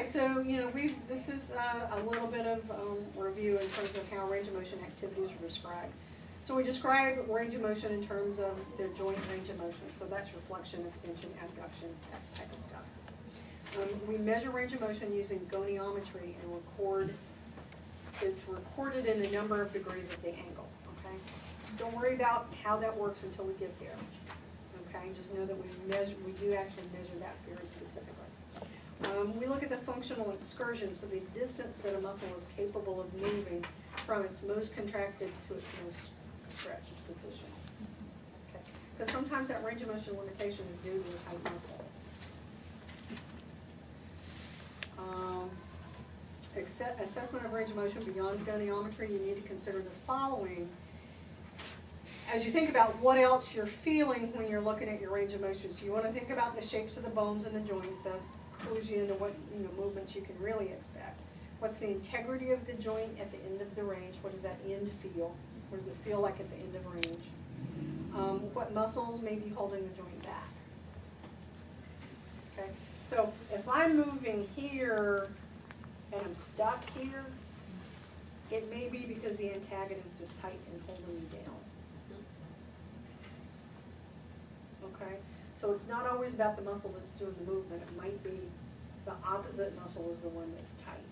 so this is a little bit of review in terms of how range of motion activities are described. So we describe range of motion in terms of the joint range of motion. So that's reflection, extension, abduction, that type of stuff. We measure range of motion using goniometry and it's recorded in the number of degrees of the angle. Okay, so don't worry about how that works until we get there. Okay, just know that we do actually measure that very specifically. We look at the functional excursion, so the distance that a muscle is capable of moving from its most contracted to its most stretched position. Okay, because sometimes that range of motion limitation is due to a tight muscle. Assessment of range of motion beyond goniometry, you need to consider the following. As you think about what else you're feeling when you're looking at your range of motion, so you want to think about the shapes of the bones and the joints. That clues you into what movements you can really expect. What's the integrity of the joint at the end of the range? What does that end feel? What does it feel like at the end of range? What muscles may be holding the joint back? Okay, so if I'm moving here and I'm stuck here, it may be because the antagonist is tight and holding me down. Okay, so it's not always about the muscle that's doing the movement. It might be the opposite muscle is the one that's tight.